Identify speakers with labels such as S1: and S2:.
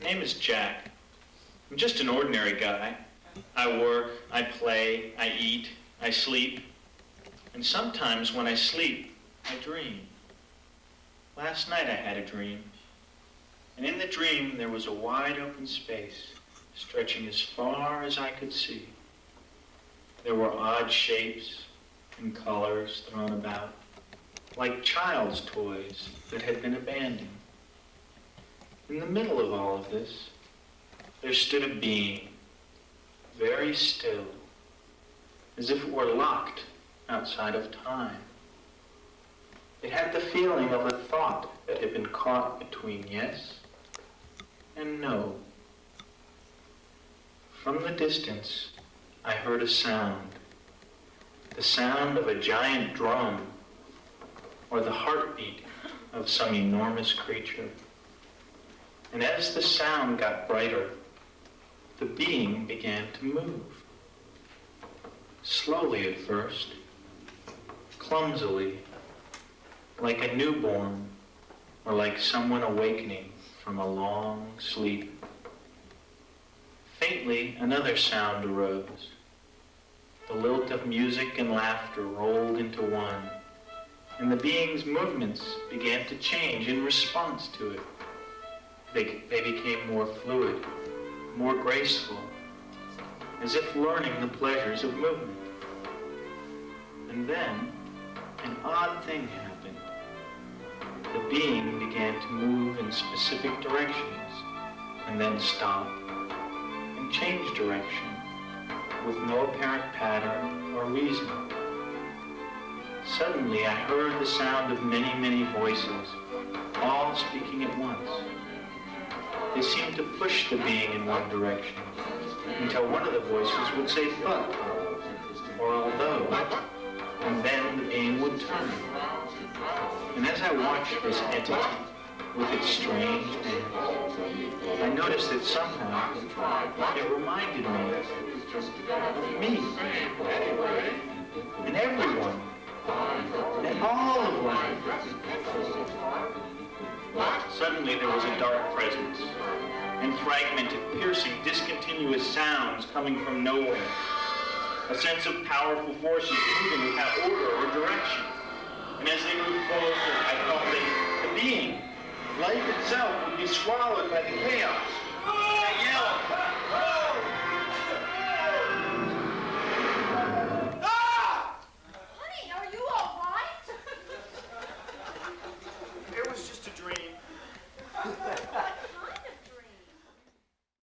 S1: name is Jack. I'm just an ordinary guy. I work, I play, I eat, I sleep. And sometimes when I sleep, I dream. Last night I had a dream. And in the dream there was a wide open space stretching as far as I could see. There were odd shapes and colors thrown about, like child's toys that had been abandoned. In the middle of all of this, there stood a being, very still, as if it were locked outside of time. It had the feeling of a thought that had been caught between yes and no. From the distance, I heard a sound, the sound of a giant drum, or the heartbeat of some enormous creature. And as the sound got brighter, the being began to move. Slowly at first, clumsily, like a newborn, or like someone awakening from a long sleep. Faintly, another sound arose. The lilt of music and laughter rolled into one, and the being's movements began to change in response to it. They became more fluid, more graceful, as if learning the pleasures of movement. And then, an odd thing happened. The being began to move in specific directions, and then stop, and change direction, with no apparent pattern or reason. Suddenly, I heard the sound of many, many voices, all speaking at once. They seemed to push the being in one direction, until one of the voices would say but, or although, and then the being would turn. And as I watched this entity with its strange dance, I noticed that somehow it reminded me of me, and everyone, and all of life. Suddenly there was a dark presence, and fragmented, piercing, discontinuous sounds coming from nowhere. A sense of powerful forces moving without order or direction. And as they moved closer, I felt that the being, life itself, would be swallowed by the chaos. I yelled,